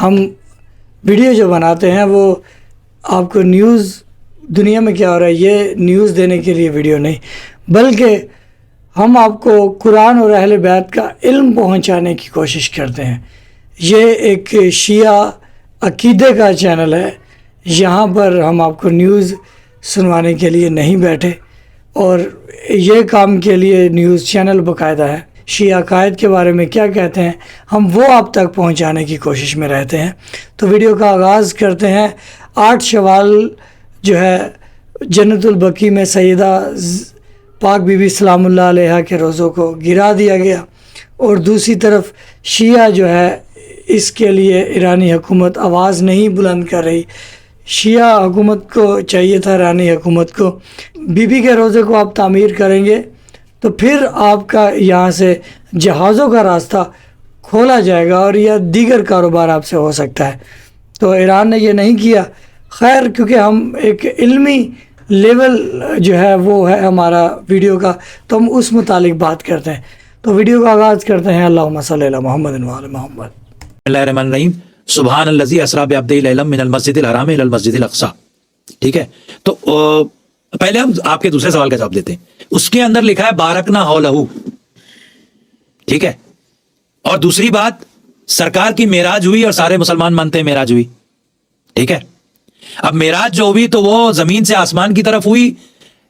ہم ویڈیو جو بناتے ہیں وہ آپ کو نیوز دنیا میں کیا ہو رہا ہے یہ نیوز دینے کے لیے ویڈیو نہیں، بلکہ ہم آپ کو قرآن اور اہل بیت کا علم پہنچانے کی کوشش کرتے ہیں۔ یہ ایک شیعہ عقیدے کا چینل ہے، یہاں پر ہم آپ کو نیوز سنوانے کے لیے نہیں بیٹھے، اور یہ کام کے لیے نیوز چینل باقاعدہ ہے۔ شیعہ عقائد کے بارے میں کیا کہتے ہیں ہم وہ آپ تک پہنچانے کی کوشش میں رہتے ہیں۔ تو ویڈیو کا آغاز کرتے ہیں۔ 8 شوال جو ہے جنت البقیع میں سیدہ پاک بی بی سلام اللہ علیہا کے روزوں کو گرا دیا گیا، اور دوسری طرف شیعہ جو ہے اس کے لیے ایرانی حکومت آواز نہیں بلند کر رہی۔ شیعہ حکومت کو چاہیے تھا، ایرانی حکومت کو، بی بی کے روزے کو آپ تعمیر کریں گے تو پھر آپ کا یہاں سے جہازوں کا راستہ کھولا جائے گا اور یا دیگر کاروبار آپ سے ہو سکتا ہے۔ تو ایران نے یہ نہیں کیا۔ خیر، کیونکہ ہم ایک علمی لیول جو ہے وہ ہے ہمارا ویڈیو کا، تو ہم اس متعلق بات کرتے ہیں۔ تو ویڈیو کا آغاز کرتے ہیں۔ اللہم صلی علی محمد و علی محمد۔ بسم اللہ الرحمن الرحیم۔ سبحان الذی اسریٰ بعبدہ لیلا من المسجد الحرام الی المسجد الاقصی۔ ٹھیک ہے، تو پہلے ہم آپ کے دوسرے سوال کا جواب دیتے ہیں۔ اس کے اندر لکھا ہے بارکنا حولہ، ٹھیک ہے، اور دوسری بات سرکار کی معراج ہوئی اور سارے مسلمان مانتے ہیں معراج ہوئی، ٹھیک ہے۔ اب معراج جو ہوئی تو وہ زمین سے آسمان کی طرف ہوئی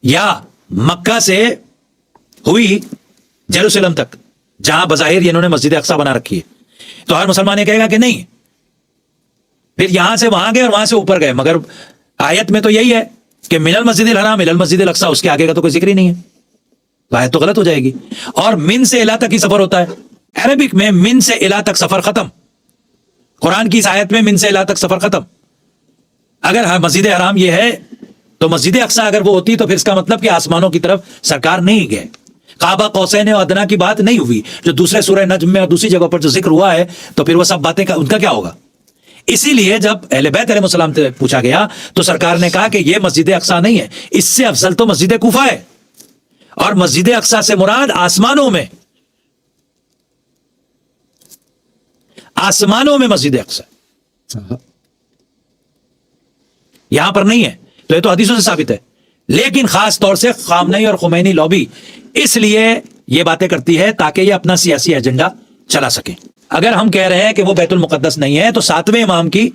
یا مکہ سے ہوئی جیروسلم تک، جہاں بظاہر انہوں نے مسجد اقصی بنا رکھی ہے؟ تو ہر مسلمان یہ کہے گا کہ نہیں، پھر یہاں سے وہاں گئے اور وہاں سے اوپر گئے، مگر آیت میں تو یہی ہے کہ من المسجد الحرام الی المسجد الاقصی، اس کے آگے کا تو کوئی ذکر ہی نہیں ہے، آیت تو غلط ہو جائے گی۔ اور من سے الی تک ہی سفر ہوتا ہے، عربک میں من سے الی تک سفر ختم، قرآن کی اس آیت میں من سے الی تک سفر ختم۔ اگر مسجد حرام یہ ہے تو مسجد اقصی اگر وہ ہوتی تو پھر اس کا مطلب کہ آسمانوں کی طرف سرکار نہیں گئے، کعبہ قوسین و ادنا کی بات نہیں ہوئی جو دوسرے سورہ نجم میں اور دوسری جگہ پر جو ذکر ہوا ہے، تو پھر وہ سب باتیں ان کا کیا ہوگا؟ اسی لیے جب اہل بیت علیہ السلام سے پوچھا گیا تو سرکار نے کہا کہ یہ مسجد اقصی نہیں ہے، اس سے افضل تو مسجد کوفہ ہے، اور مسجد اقصی سے مراد آسمانوں میں، آسمانوں میں مسجد اقصی، یہاں پر نہیں ہے۔ تو یہ تو حدیثوں سے ثابت ہے، لیکن خاص طور سے خامنئی اور خمینی لابی اس لیے یہ باتیں کرتی ہے تاکہ یہ اپنا سیاسی ایجنڈا چلا سکیں۔ اگر ہم کہہ رہے ہیں کہ وہ بیت المقدس نہیں ہے تو 7ویں امام کی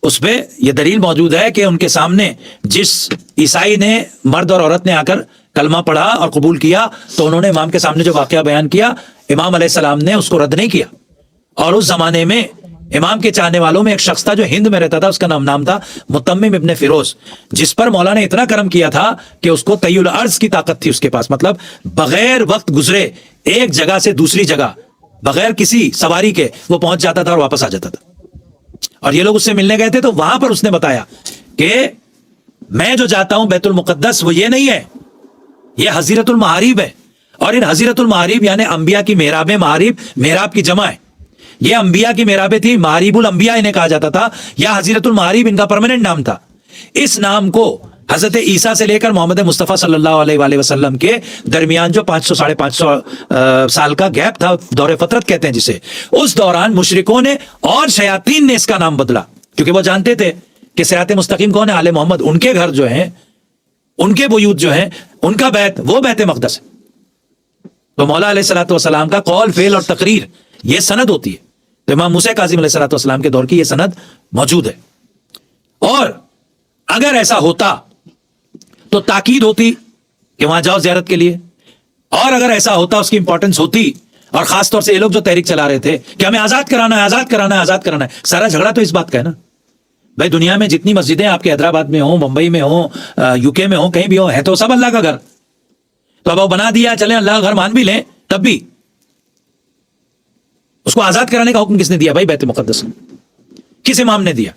اس پہ یہ دلیل موجود ہے کہ ان کے سامنے جس عیسائی نے، مرد اور عورت نے آ کر کلمہ پڑھا اور قبول کیا، تو انہوں نے امام کے سامنے جو واقعہ بیان کیا، امام علیہ السلام نے اس کو رد نہیں کیا۔ اور اس زمانے میں امام کے چاہنے والوں میں ایک شخص تھا جو ہند میں رہتا تھا، اس کا نام تھا متمم ابن فیروز، جس پر مولا نے اتنا کرم کیا تھا کہ اس کو طی الارض کی طاقت تھی اس کے پاس، مطلب بغیر وقت گزرے ایک جگہ سے دوسری جگہ بغیر کسی سواری کے وہ پہنچ جاتا تھا اور واپس آ جاتا تھا۔ اور یہ لوگ اس سے ملنے گئے تھے تو وہاں پر اس نے بتایا کہ میں جو جاتا ہوں بیت المقدس وہ یہ نہیں ہے، یہ حزیرت المحاریب ہے، اور ان حزیرت المحاریب یعنی انبیاء کی محرابیں، محاریب محراب کی جمع ہے، یہ انبیاء کی محرابیں تھی، محاریب الانبیاء انہیں کہا جاتا تھا، یا حزیرت المحاریب ان کا پرماننٹ نام تھا۔ اس نام کو حضرت عیسیٰ سے لے کر محمد مصطفیٰ صلی اللہ علیہ وآلہ وسلم کے درمیان جو 500 ساڑھے 500 سال کا گیپ تھا، دور فترت کہتے ہیں جسے، اس دوران مشرکوں نے اور شیاطین نے اس کا نام بدلا، کیونکہ وہ جانتے تھے کہ صراط مستقیم کون ہے؟ آل محمد، ان کے گھر جو ہیں، ان کے بیوت جو ہیں، ان کا بیت وہ بیت مقدس ہے۔ تو مولا علیہ الصلوۃ والسلام کا قول، فعل اور تقریر یہ سند ہوتی ہے۔ تو امام موسیٰ کاظم علیہ الصلوۃ والسلام کے دور کی یہ سند موجود ہے، اور اگر ایسا ہوتا تو تاکید ہوتی کہ وہاں جاؤ زیارت کے لیے، اور اگر ایسا ہوتا اس کی امپورٹنس ہوتی، اور خاص طور سے یہ لوگ جو تحریک چلا رہے تھے کہ ہمیں آزاد کرانا ہے، آزاد کرانا ہے، آزاد کرانا ہے، سارا جھگڑا تو اس بات کا ہے نا بھائی، دنیا میں جتنی مسجدیں آپ کے حیدرآباد میں ہوں، ممبئی میں ہوں، یو کے میں ہوں، کہیں بھی ہوں، ہے تو سب اللہ کا گھر۔ تو اب وہ بنا دیا، چلیں اللہ کا گھر مان بھی لیں، تب بھی اس کو آزاد کرانے کا حکم کس نے دیا بھائی؟ بیت مقدس کس امام نے دیا؟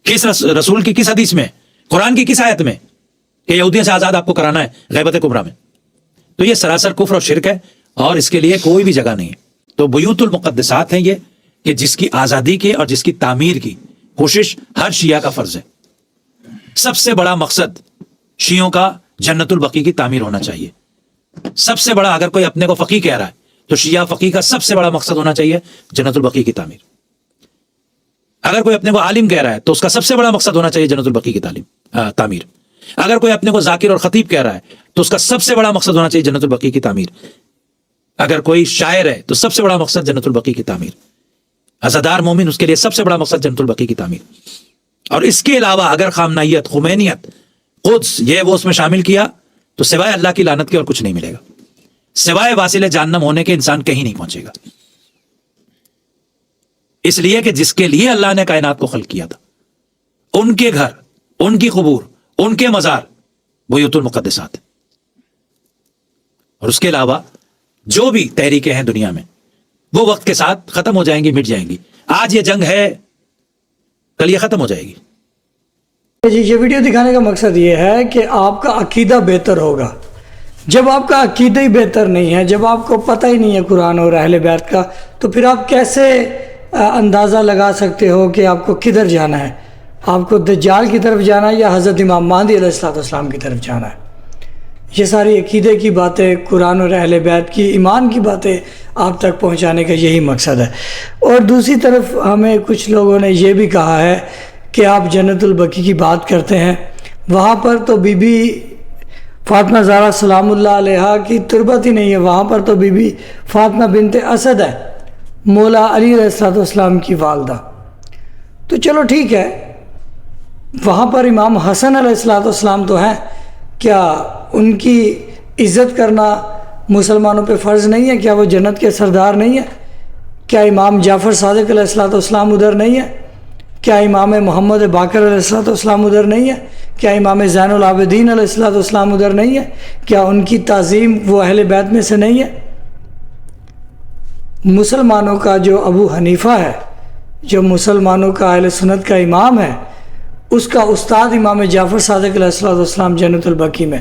کس رسول کی کس حدیث میں؟ قرآن کی کس آیت میں کہ یہودیوں سے آزاد آپ کو کرانا ہے غیبت کبریٰ میں؟ تو یہ سراسر کفر اور شرک ہے، اور اس کے لیے کوئی بھی جگہ نہیں ہے۔ تو بیوت المقدسات ہیں یہ کہ جس کی آزادی کی اور جس کی تعمیر کی کوشش ہر شیعہ کا فرض ہے۔ سب سے بڑا مقصد شیعوں کا جنت البقیع کی تعمیر ہونا چاہیے۔ سب سے بڑا، اگر کوئی اپنے کو فقیہ کہہ رہا ہے تو شیعہ فقیہ کا سب سے بڑا مقصد ہونا چاہیے جنت البقیع کی تعمیر. اگر کوئی اپنے کو عالم کہہ رہا ہے تو اس کا سب سے بڑا مقصد ہونا چاہیے جنت البقیع کی تعمیر. اگر کوئی اپنے کو ذاکر اور خطیب کہہ رہا ہے تو اس کا سب سے بڑا مقصد ہونا چاہیے جنت البقیع کی تعمیر. اگر کوئی شاعر ہے تو سب سے بڑا مقصد جنت البقیع کی تعمیر. عزادار مومن اس کے لیے سب سے بڑا مقصد جنت البقیع کی تعمیر. اور اس کے علاوہ اگر خامنائیت، خمینیت، قدس یہ وہ اس میں شامل کیا تو سوائے اللہ کی لعنت کے اور کچھ نہیں ملے گا. سوائے واصل جہنم ہونے کے انسان کہیں نہیں پہنچے گا. اس لیے کہ جس کے لیے اللہ نے کائنات کو خلق کیا تھا، ان کے گھر، ان کی قبور، ان کے مزار بیوت المقدسات. اور اس کے علاوہ جو بھی تحریکیں ہیں دنیا میں وہ وقت کے ساتھ ختم ہو جائیں گی، مٹ جائیں گی. آج یہ جنگ ہے، کل یہ ختم ہو جائے گی. جی یہ ویڈیو دکھانے کا مقصد یہ ہے کہ آپ کا عقیدہ بہتر ہوگا. جب آپ کا عقیدہ ہی بہتر نہیں ہے، جب آپ کو پتہ ہی نہیں ہے قرآن اور اہل بیت کا، تو پھر آپ کیسے اندازہ لگا سکتے ہو کہ آپ کو کدھر جانا ہے؟ آپ کو دجال کی طرف جانا ہے یا حضرت امام مہدی علیہ السلام کی طرف جانا ہے؟ یہ ساری عقیدے کی باتیں، قرآن اور اہل بیت کی ایمان کی باتیں آپ تک پہنچانے کا یہی مقصد ہے. اور دوسری طرف ہمیں کچھ لوگوں نے یہ بھی کہا ہے کہ آپ جنت البقیع کی بات کرتے ہیں، وہاں پر تو بی بی فاطمہ زہرا سلام اللہ علیہا کی تربت ہی نہیں ہے، وہاں پر تو بی بی فاطمہ بنت اسد ہے، مولا علی علیہ السلام کی والدہ. تو چلو ٹھیک ہے، وہاں پر امام حسن علیہ السلام تو ہیں، کیا ان کی عزت کرنا مسلمانوں پہ فرض نہیں ہے؟ کیا وہ جنت کے سردار نہیں ہیں؟ کیا امام جعفر صادق علیہ السلام ادھر نہیں ہے؟ کیا امام محمد باقر علیہ السلام ادھر نہیں ہے؟ کیا امام زین العابدین علیہ السلام ادھر نہیں ہے؟ کیا ان کی تعظیم وہ اہل بیت میں سے نہیں ہے؟ مسلمانوں کا جو ابو حنیفہ ہے، جو مسلمانوں کا اہل سنت کا امام ہے، اس کا استاد امام جعفر صادق علیہ السلام جنت البقیع میں.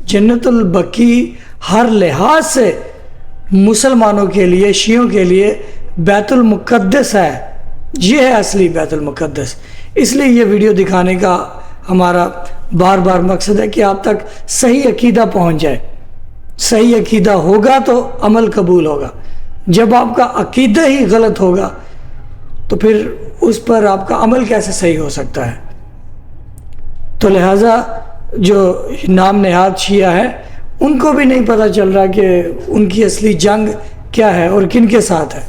جنت البقیع ہر لحاظ سے مسلمانوں کے لیے، شیعوں کے لیے بیت المقدس ہے. یہ ہے اصلی بیت المقدس. اس لیے یہ ویڈیو دکھانے کا ہمارا بار بار مقصد ہے کہ آپ تک صحیح عقیدہ پہنچ جائے. صحیح عقیدہ ہوگا تو عمل قبول ہوگا. جب آپ کا عقیدہ ہی غلط ہوگا تو پھر اس پر آپ کا عمل کیسے صحیح ہو سکتا ہے؟ تو لہٰذا جو نام نہاد شیعہ ہے ان کو بھی نہیں پتہ چل رہا کہ ان کی اصلی جنگ کیا ہے اور کن کے ساتھ ہے.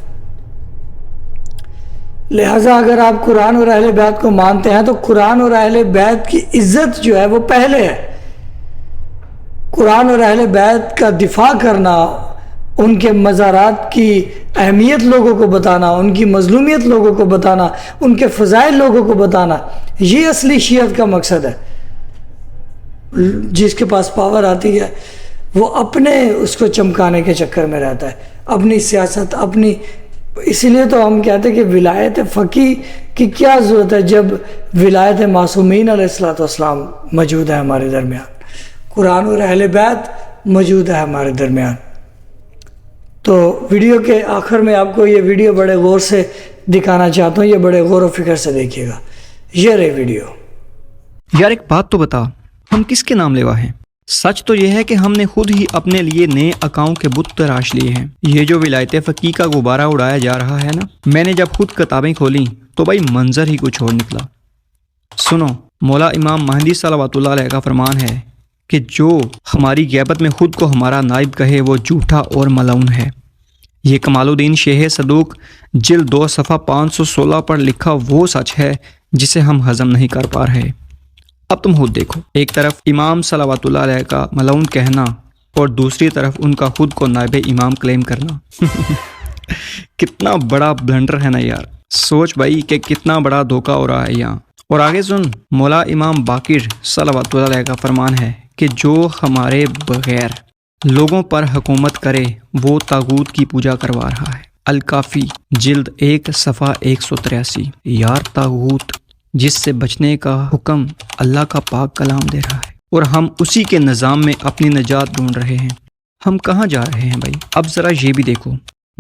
لہٰذا اگر آپ قرآن اور اہل بیت کو مانتے ہیں تو قرآن اور اہل بیت کی عزت جو ہے وہ پہلے ہے. قرآن اور اہل بیت کا دفاع کرنا، ان کے مزارات کی اہمیت لوگوں کو بتانا، ان کی مظلومیت لوگوں کو بتانا، ان کے فضائل لوگوں کو بتانا، یہ اصلی شیعت کا مقصد ہے. جس کے پاس پاور آتی ہے وہ اپنے اس کو چمکانے کے چکر میں رہتا ہے، اپنی سیاست اپنی. اسی لیے تو ہم کہتے ہیں کہ ولایت فقیہ کی کیا ضرورت ہے جب ولایت معصومین علیہ السلام موجود ہے ہمارے درمیان، قرآن اور اہل بیت موجود ہے ہمارے درمیان. تو ویڈیو کے آخر میں آپ کو یہ ویڈیو بڑے غور سے دکھانا چاہتا ہوں، یہ بڑے غور و فکر سے دیکھیے گا. یہ رہی ویڈیو. یار ایک بات تو بتا، ہم کس کے نام لیوا ہیں؟ سچ تو یہ ہے کہ ہم نے خود ہی اپنے لیے نئے اکاؤں کے بت تراش لیے ہیں. یہ جو ولایت فقیہ کا غبارہ اڑایا جا رہا ہے نا، میں نے جب خود کتابیں کھولیں تو بھائی منظر ہی کچھ اور نکلا. سنو، مولا امام مہدی صلوات اللہ علیہ کا فرمان ہے کہ جو ہماری غیبت میں خود کو ہمارا نائب کہے وہ جھوٹا اور ملعون ہے. یہ کمال الدین شیخ صدوق جلد 2 صفحہ 516 پر لکھا وہ سچ ہے جسے ہم ہضم نہیں کر پا رہے. اب تم خود دیکھو، ایک طرف امام صلوات اللہ علیہ کا ملعون کہنا اور دوسری طرف ان کا خود کو نائب امام کلیم کرنا. کتنا بڑا بلنڈر ہے نا یار. سوچ بھائی کہ کتنا بڑا دھوکہ ہو رہا ہے یہاں. اور آگے سن، مولا امام باقر صلوات اللہ علیہ کا فرمان ہے کہ جو ہمارے بغیر لوگوں پر حکومت کرے وہ طاغوت کی پوجا کروا رہا ہے. الکافی جلد 1 صفحہ 183. یار طاغوت جس سے بچنے کا حکم اللہ کا پاک کلام دے رہا ہے اور ہم اسی کے نظام میں اپنی نجات ڈھونڈ رہے ہیں. ہم کہاں جا رہے ہیں بھائی؟ اب ذرا یہ بھی دیکھو،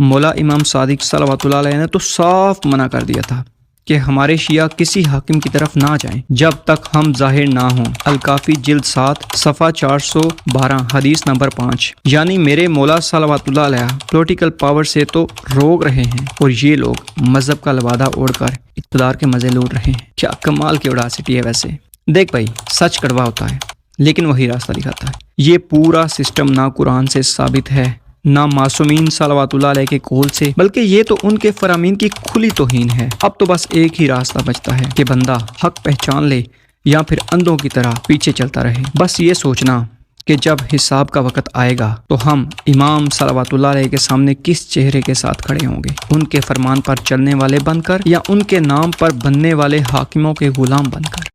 مولا امام صادق صلوات اللہ علیہ نے تو صاف منع کر دیا تھا کہ ہمارے شیعہ کسی حاکم کی طرف نہ جائیں جب تک ہم ظاہر نہ ہوں۔ الکافی جلد 7 صفحہ 412 حدیث نمبر 5۔ یعنی میرے مولا صلوات اللہ علیہ پولیٹیکل پاور سے تو روک رہے ہیں اور یہ لوگ مذہب کا لبادہ اوڑھ کر اقتدار کے مزے لوٹ رہے ہیں۔ کیا کمال کی اڈاسٹی ہے ویسے۔ دیکھ بھائی، سچ کڑوا ہوتا ہے لیکن وہی راستہ دکھاتا ہے۔ یہ پورا سسٹم نہ قرآن سے ثابت ہے نہ معصومین صلوات اللہ علیہ کے قول سے، بلکہ یہ تو ان کے فرامین کی کھلی توہین ہے۔ اب تو بس ایک ہی راستہ بچتا ہے کہ بندہ حق پہچان لے یا پھر اندھوں کی طرح پیچھے چلتا رہے۔ بس یہ سوچنا کہ جب حساب کا وقت آئے گا تو ہم امام صلوات اللہ علیہ کے سامنے کس چہرے کے ساتھ کھڑے ہوں گے، ان کے فرمان پر چلنے والے بن کر یا ان کے نام پر بننے والے حاکموں کے غلام بن کر۔